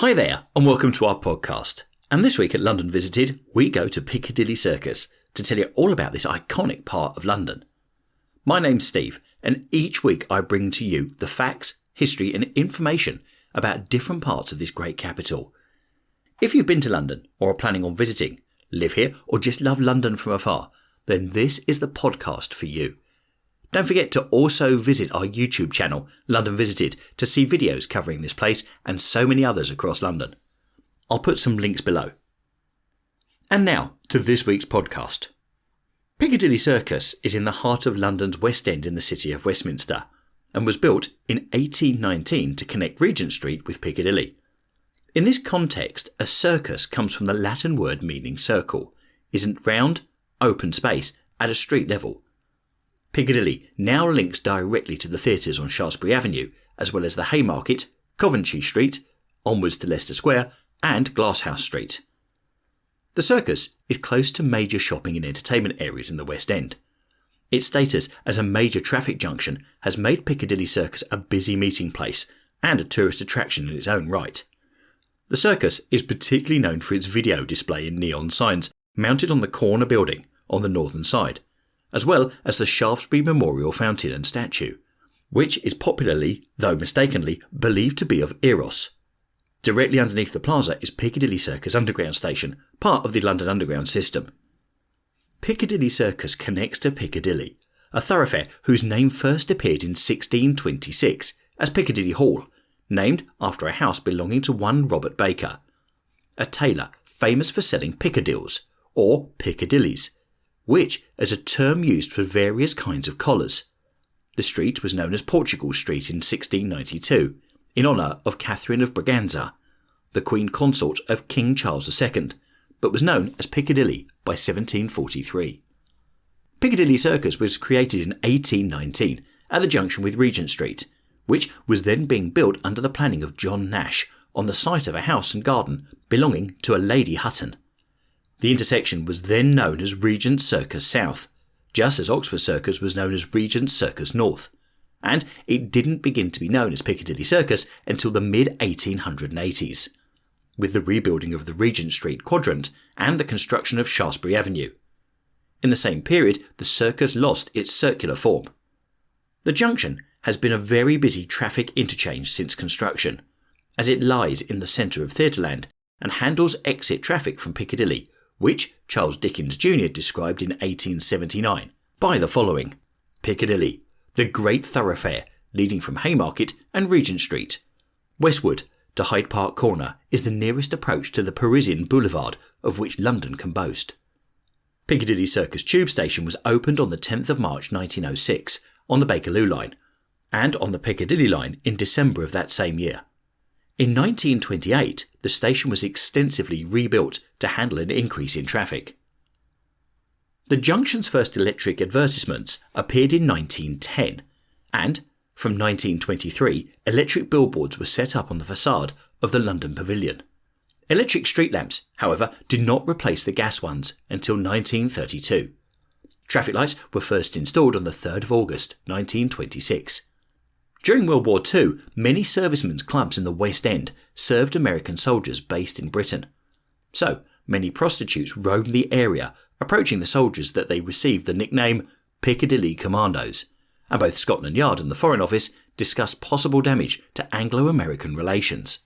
Hi there and welcome to our podcast. And this week at London Visited, we go to Piccadilly Circus to tell you all about this iconic part of London. My name's Steve, and each week I bring to you the facts, history and information about different parts of this great capital. If you've been to London or are planning on visiting, live here or just love London from afar, then this is the podcast for you. Don't forget to also visit our YouTube channel, London Visited, to see videos covering this place and so many others across London. I'll put some links below. And now to this week's podcast. Piccadilly Circus is in the heart of London's West End in the city of Westminster and was built in 1819 to connect Regent Street with Piccadilly. In this context, a circus comes from the Latin word meaning circle, isn't round, open space at a street level. Piccadilly now links directly to the theatres on Shaftesbury Avenue, as well as the Haymarket, Coventry Street, onwards to Leicester Square and Glasshouse Street. The circus is close to major shopping and entertainment areas in the West End. Its status as a major traffic junction has made Piccadilly Circus a busy meeting place and a tourist attraction in its own right. The circus is particularly known for its video display in neon signs mounted on the corner building on the northern side, as well as the Shaftesbury Memorial Fountain and statue, which is popularly, though mistakenly, believed to be of Eros. Directly underneath the plaza is Piccadilly Circus Underground Station, part of the London Underground system. Piccadilly Circus connects to Piccadilly, a thoroughfare whose name first appeared in 1626 as Piccadilly Hall, named after a house belonging to one Robert Baker, a tailor famous for selling piccadilles, or piccadillies, which is a term used for various kinds of collars. The street was known as Portugal Street in 1692, in honour of Catherine of Braganza, the Queen Consort of King Charles II, but was known as Piccadilly by 1743. Piccadilly Circus was created in 1819 at the junction with Regent Street, which was then being built under the planning of John Nash on the site of a house and garden belonging to a Lady Hutton. The intersection was then known as Regent Circus South, just as Oxford Circus was known as Regent Circus North, and it didn't begin to be known as Piccadilly Circus until the mid-1880s, with the rebuilding of the Regent Street quadrant and the construction of Shaftesbury Avenue. In the same period, the circus lost its circular form. The junction has been a very busy traffic interchange since construction, as it lies in the centre of Theatreland and handles exit traffic from Piccadilly, which Charles Dickens Jr. described in 1879 by the following: Piccadilly, the great thoroughfare leading from Haymarket and Regent Street. Westward to Hyde Park Corner is the nearest approach to the Parisian boulevard of which London can boast. Piccadilly Circus tube station was opened on the 10th of March 1906 on the Bakerloo line, and on the Piccadilly line in December of that same year. In 1928, the station was extensively rebuilt to handle an increase in traffic. The junction's first electric advertisements appeared in 1910, and from 1923, electric billboards were set up on the facade of the London Pavilion. Electric street lamps, however, did not replace the gas ones until 1932. Traffic lights were first installed on the 3rd of August 1926. During World War II, many servicemen's clubs in the West End served American soldiers based in Britain. So, many prostitutes roamed the area, approaching the soldiers that they received the nickname Piccadilly Commandos, and both Scotland Yard and the Foreign Office discussed possible damage to Anglo-American relations.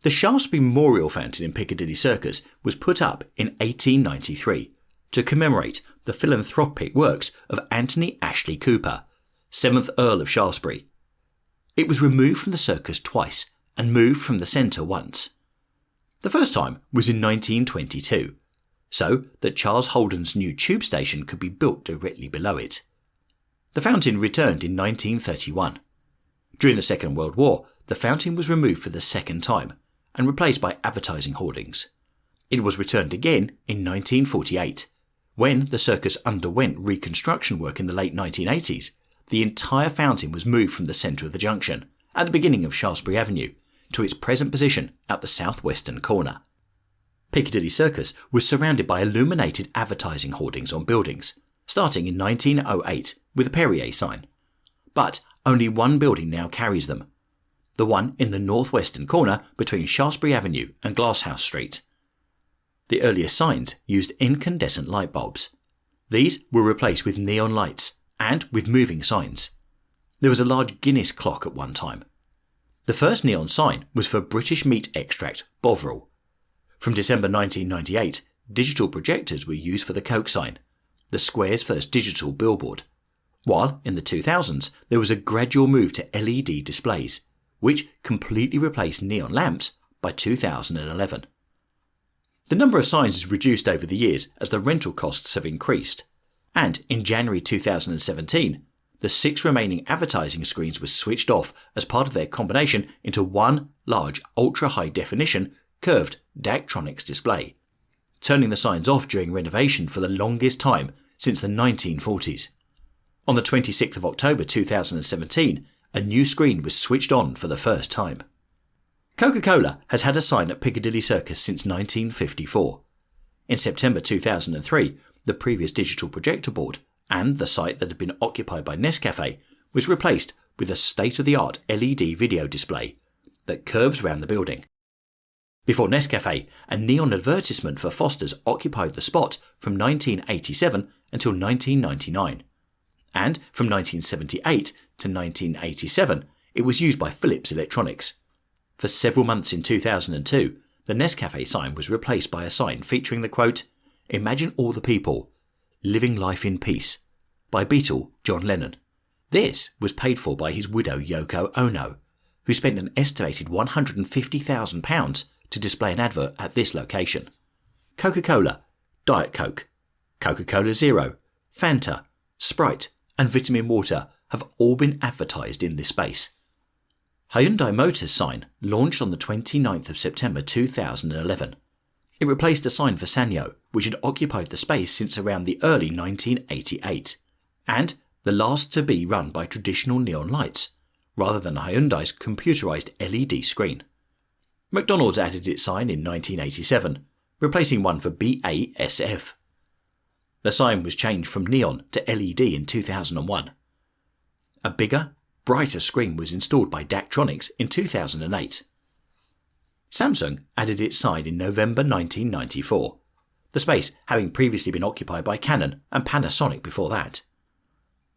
The Shaftesbury Memorial Fountain in Piccadilly Circus was put up in 1893 to commemorate the philanthropic works of Anthony Ashley Cooper, 7th Earl of Shaftesbury. It was removed from the circus twice and moved from the centre once. The first time was in 1922, so that Charles Holden's new tube station could be built directly below it. The fountain returned in 1931. During the Second World War, the fountain was removed for the second time and replaced by advertising hoardings. It was returned again in 1948. When the circus underwent reconstruction work in the late 1980s, the entire fountain was moved from the centre of the junction, at the beginning of Shaftesbury Avenue, to its present position at the southwestern corner. Piccadilly Circus was surrounded by illuminated advertising hoardings on buildings, starting in 1908 with a Perrier sign. But only one building now carries them. the one in the northwestern corner between Shaftesbury Avenue and Glasshouse Street. The earliest signs used incandescent light bulbs. These were replaced with neon lights and with moving signs. There was a large Guinness clock at one time. The first neon sign was for British meat extract, Bovril. From December 1998, digital projectors were used for the Coke sign, the Square's first digital billboard, while in the 2000s there was a gradual move to LED displays, which completely replaced neon lamps by 2011. The number of signs has reduced over the years as the rental costs have increased, and in January 2017, the 6 remaining advertising screens were switched off as part of their combination into one large ultra-high definition curved Daktronics display, turning the signs off during renovation for the longest time since the 1940s. On the 26th of October 2017, a new screen was switched on for the first time. Coca-Cola has had a sign at Piccadilly Circus since 1954. In September 2003, the previous digital projector board and the site that had been occupied by Nescafé was replaced with a state-of-the-art LED video display that curves around the building. Before Nescafé, a neon advertisement for Foster's occupied the spot from 1987 until 1999. And from 1978 to 1987, it was used by Philips Electronics. For several months in 2002, the Nescafé sign was replaced by a sign featuring the quote, "Imagine all the people living life in peace," by Beatle John Lennon. This was paid for by his widow Yoko Ono, who spent an estimated £150,000 to display an advert at this location. Coca-Cola, Diet Coke, Coca-Cola Zero, Fanta, Sprite and vitamin water have all been advertised in this space. Hyundai Motors sign launched on the 29th of September 2011. It replaced a sign for Sanyo, which had occupied the space since around the early 1988, and the last to be run by traditional neon lights, rather than Hyundai's computerized LED screen. McDonald's added its sign in 1987, replacing one for BASF. The sign was changed from neon to LED in 2001. A bigger, brighter screen was installed by Daktronics in 2008. Samsung added its sign in November 1994, the space having previously been occupied by Canon and Panasonic before that.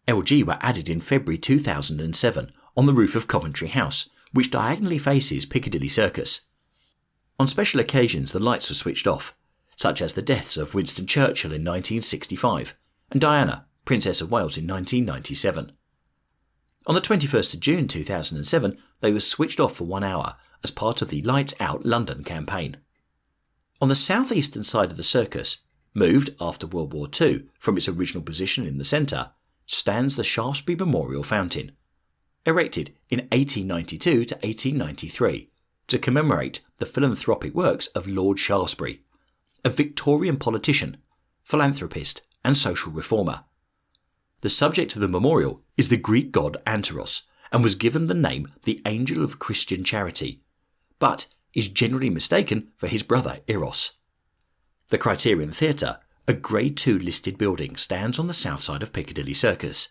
LG were added in February 2007 on the roof of Coventry House, which diagonally faces Piccadilly Circus. On special occasions the lights were switched off, such as the deaths of Winston Churchill in 1965 and Diana, Princess of Wales in 1997. On the 21st of June 2007, they were switched off for 1 hour as part of the Lights Out London campaign. On the southeastern side of the circus, moved after World War II from its original position in the centre, stands the Shaftesbury Memorial Fountain, erected in 1892 to 1893 to commemorate the philanthropic works of Lord Shaftesbury, a Victorian politician, philanthropist and social reformer. The subject of the memorial is the Greek god Anteros and was given the name the Angel of Christian Charity, but is generally mistaken for his brother Eros. The Criterion Theatre, a Grade 2 listed building, stands on the south side of Piccadilly Circus.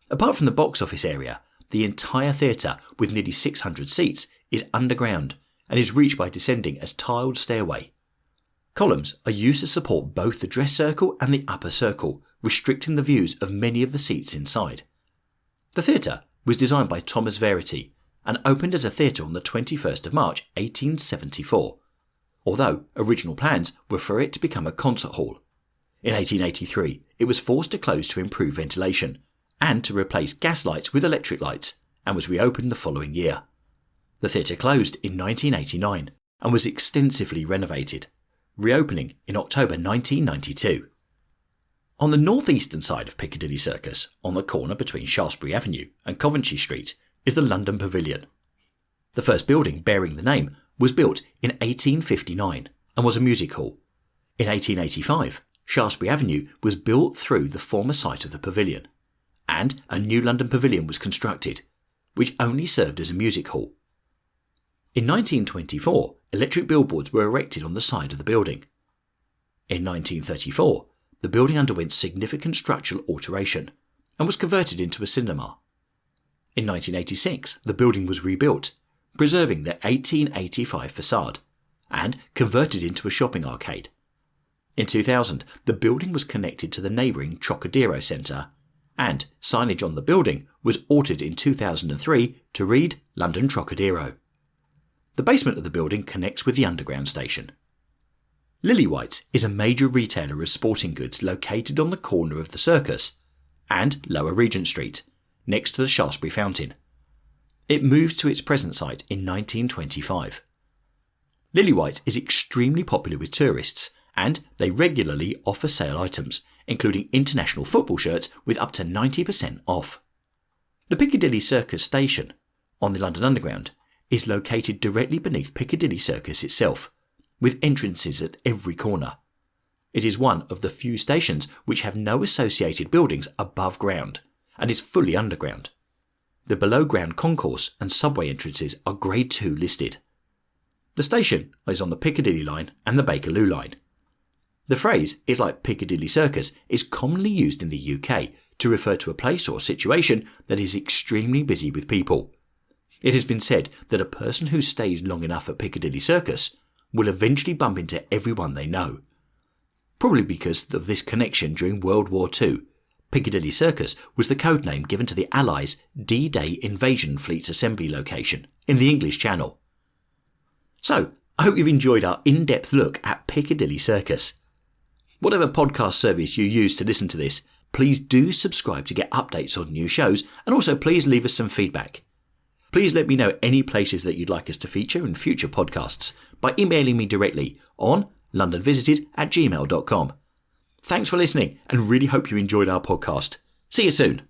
Apart from the box office area, the entire theatre, with nearly 600 seats, is underground and is reached by descending a tiled stairway. Columns are used to support both the dress circle and the upper circle, restricting the views of many of the seats inside. The theatre was designed by Thomas Verity and opened as a theatre on the 21st of March 1874, although original plans were for it to become a concert hall. In 1883, it was forced to close to improve ventilation and to replace gas lights with electric lights, and was reopened the following year. The theatre closed in 1989 and was extensively renovated, reopening in October 1992. On the northeastern side of Piccadilly Circus, on the corner between Shaftesbury Avenue and Coventry Street, is the London Pavilion. The first building bearing the name was built in 1859 and was a music hall. In 1885, Shaftesbury Avenue was built through the former site of the pavilion, and a new London Pavilion was constructed, which only served as a music hall. In 1924, electric billboards were erected on the side of the building. In 1934, the building underwent significant structural alteration and was converted into a cinema. In 1986, the building was rebuilt, preserving the 1885 facade, and converted into a shopping arcade. In 2000, the building was connected to the neighbouring Trocadero Centre, and signage on the building was altered in 2003 to read London Trocadero. The basement of the building connects with the underground station. Lillywhites is a major retailer of sporting goods located on the corner of the Circus and Lower Regent Street, next to the Shaftesbury Fountain. It moved to its present site in 1925. Lillywhites is extremely popular with tourists, and they regularly offer sale items, including international football shirts with up to 90% off. The Piccadilly Circus station, on the London Underground, is located directly beneath Piccadilly Circus itself, with entrances at every corner. It is one of the few stations which have no associated buildings above ground, and is fully underground. The below-ground concourse and subway entrances are Grade 2 listed. The station is on the Piccadilly line and the Bakerloo line. The phrase "is like Piccadilly Circus" is commonly used in the UK to refer to a place or situation that is extremely busy with people. It has been said that a person who stays long enough at Piccadilly Circus will eventually bump into everyone they know. Probably because of this connection during World War II, Piccadilly Circus was the code name given to the Allies' D-Day Invasion Fleet's assembly location in the English Channel. So, I hope you've enjoyed our in-depth look at Piccadilly Circus. Whatever podcast service you use to listen to this, please do subscribe to get updates on new shows, and also please leave us some feedback. Please let me know any places that you'd like us to feature in future podcasts by emailing me directly on londonvisited@gmail.com. Thanks for listening, and really hope you enjoyed our podcast. See you soon.